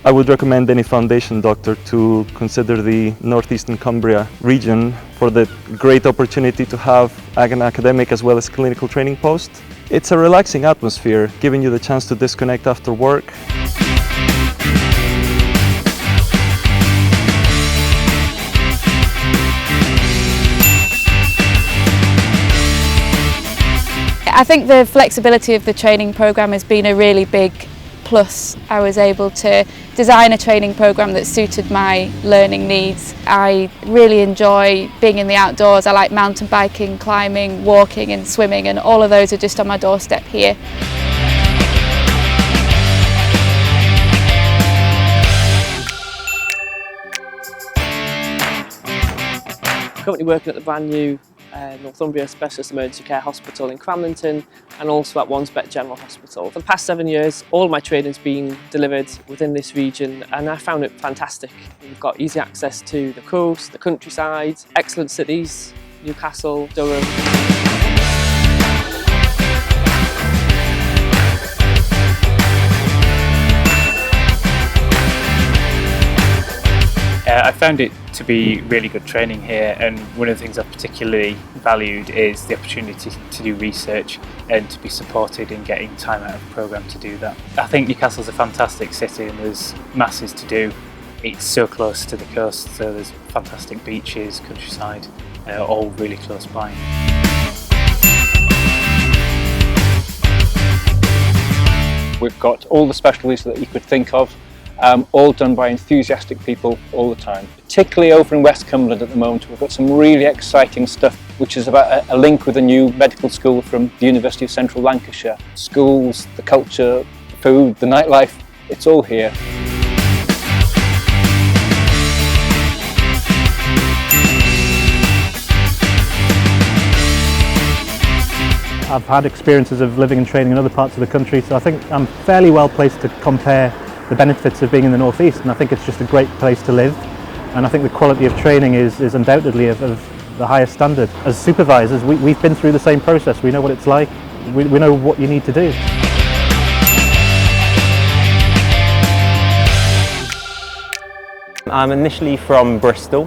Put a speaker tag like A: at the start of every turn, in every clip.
A: I would recommend any foundation doctor to consider the northeastern Cumbria region for the great opportunity to have an academic as well as clinical training post. It's a relaxing atmosphere, giving you the chance to disconnect after work.
B: I think the flexibility of the training programme has been a really big plus. I was able to design a training programme that suited my learning needs. I really enjoy being in the outdoors. I like mountain biking, climbing, walking and swimming, and all of those are just on my doorstep here.
C: Currently working at the brand new Cumbria Specialist Emergency Care Hospital in Cramlington and also at Wansbeck General Hospital. For the past 7 years, all of my training's been delivered within this region and I found it fantastic. We've got easy access to the coast, the countryside, excellent cities, Newcastle, Durham.
D: I found it to be really good training here, and one of the things I've particularly valued is the opportunity to do research and to be supported in getting time out of the programme to do that. I think Newcastle's a fantastic city and there's masses to do. It's so close to the coast, so there's fantastic beaches, countryside, all really close by.
E: We've got all the specialties that you could think of, all done by enthusiastic people all the time. Particularly over in West Cumberland at the moment, we've got some really exciting stuff which is about a link with a new medical school from the University of Central Lancashire. Schools, the culture, the food, the nightlife, it's all here.
F: I've had experiences of living and training in other parts of the country, so I think I'm fairly well placed to compare the benefits of being in the northeast, and I think it's just a great place to live, and I think the quality of training is undoubtedly of the highest standard. As supervisors, we've been through the same process. We know what it's like, we know what you need to do.
G: I'm initially from Bristol,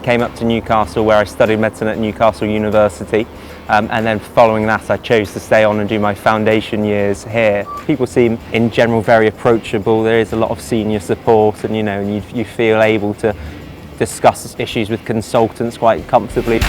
G: came up to Newcastle where I studied medicine at Newcastle University, and then following that I chose to stay on and do my foundation years here. People seem in general very approachable, there is a lot of senior support, and you feel able to discuss issues with consultants quite comfortably.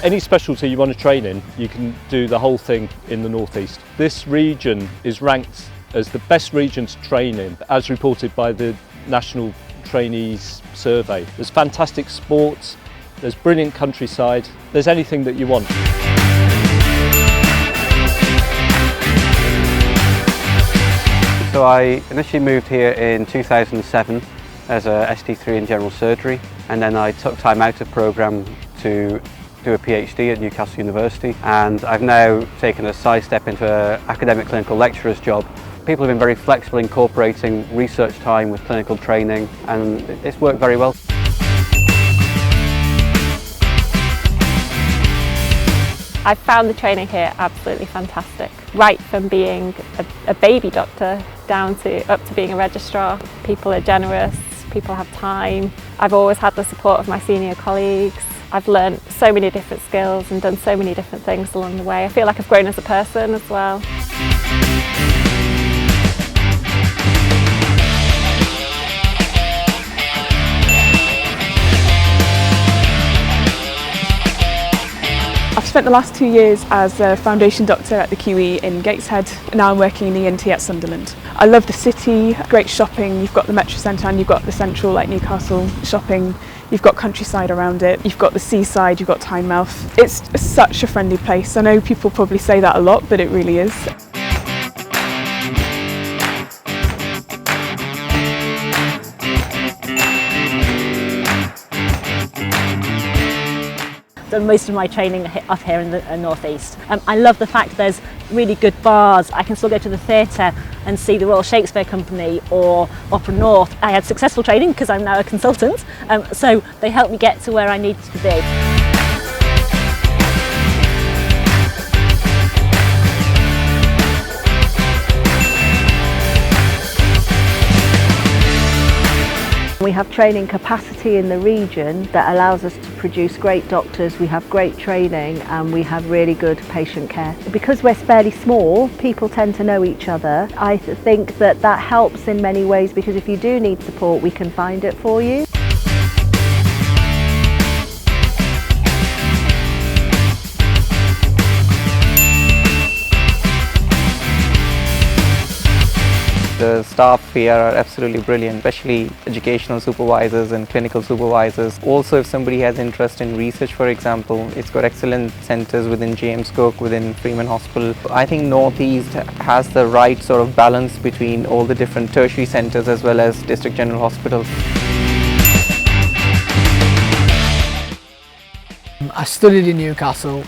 H: Any specialty you want to train in, you can do the whole thing in the northeast. This region is ranked as the best region to train in, as reported by the National Trainees Survey. There's fantastic sports, there's brilliant countryside, there's anything that you want.
I: So I initially moved here in 2007 as a ST3 in general surgery, and then I took time out of programme to do a PhD at Newcastle University, and I've now taken a sidestep into an academic clinical lecturer's job. People have been very flexible incorporating research time with clinical training, and it's worked very well.
J: I've found the training here absolutely fantastic. Right from being a baby doctor down to up to being a registrar. People are generous, people have time. I've always had the support of my senior colleagues. I've learned so many different skills and done so many different things along the way. I feel like I've grown as a person as well.
K: I've spent the last 2 years as a foundation doctor at the QE in Gateshead, and now I'm working in ENT at Sunderland. I love the city, great shopping, you've got the Metro Centre and you've got the central like Newcastle shopping, you've got countryside around it, you've got the seaside, you've got Tynemouth. It's such a friendly place. I know people probably say that a lot, but it really is.
L: Done most of my training up here in the northeast. I love the fact there's really good bars. I can still go to the theatre and see the Royal Shakespeare Company or Opera North. I had successful training because I'm now a consultant, so they helped me get to where I needed to be. we have training capacity in the region that allows us to produce great doctors, we have great training and we have really good patient care. Because we're fairly small, people tend to know each other. I think that that helps in many ways because if you do need support, we can find it for you.
G: The staff here are absolutely brilliant, especially educational supervisors and clinical supervisors. Also, if somebody has interest in research, for example, it's got excellent centres within James Cook, within Freeman Hospital. I think North East has the right sort of balance between all the different tertiary centres as well as district general hospitals.
M: I studied in Newcastle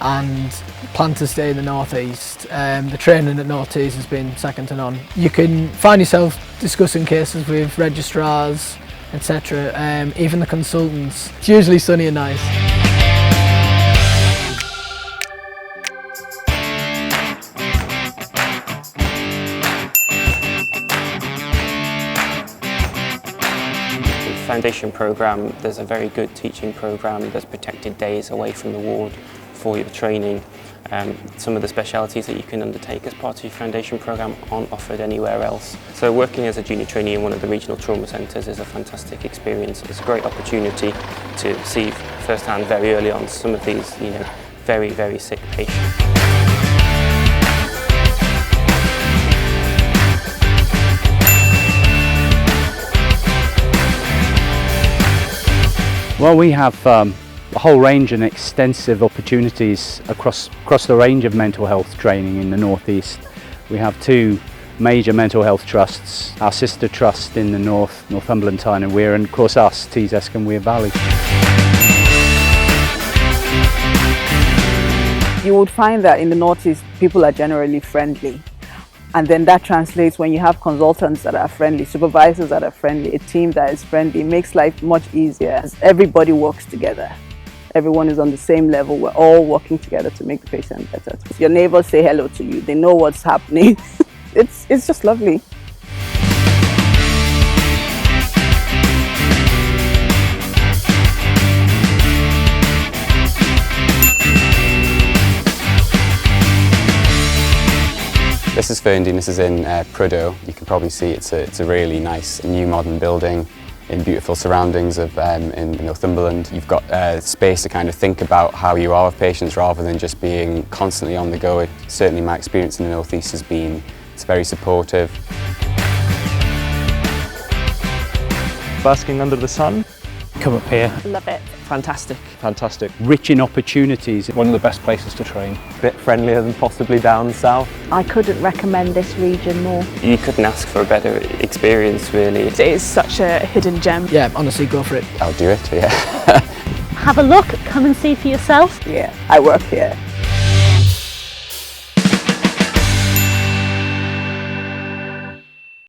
M: and plan to stay in the North East. The training at North East has been second to none. You can find yourself discussing cases with registrars, etc., even the consultants. It's usually sunny and nice.
N: Foundation programme, there's a very good teaching programme, there's protected days away from the ward for your training. Some of the specialities that you can undertake as part of your foundation programme aren't offered anywhere else. So working as a junior trainee in one of the regional trauma centres is a fantastic experience. It's a great opportunity to see firsthand very early on some of these, very, very sick patients.
O: Well, we have a whole range and extensive opportunities across the range of mental health training in the North East. We have two major mental health trusts, our sister trust in the north, Northumberland Tyne and Wear, and of course us, Tees Esk and Wear Valley.
P: You would find that in the North East people are generally friendly. And then that translates when you have consultants that are friendly, supervisors that are friendly, a team that is friendly. It makes life much easier as everybody works together. Everyone is on the same level. We're all working together to make the patient better. Your neighbors say hello to you. They know what's happening. It's just lovely.
Q: This is Ferndine, this is in Prudhoe. You can probably see it's a really nice new modern building in beautiful surroundings in Northumberland. You've got space to kind of think about how you are with patients rather than just being constantly on the go. Certainly my experience in the North East has been, it's very supportive.
A: Basking under the sun.
O: Come up here.
J: Love it.
C: Fantastic.
H: Fantastic.
O: Rich in opportunities.
E: One of the best places to train.
G: A bit friendlier than possibly down south.
L: I couldn't recommend this region more.
N: You couldn't ask for a better experience, really.
K: It is such a hidden gem.
M: Yeah, honestly, go for it.
Q: I'll do it, yeah.
L: Have a look, come and see for yourself.
P: Yeah, I work here.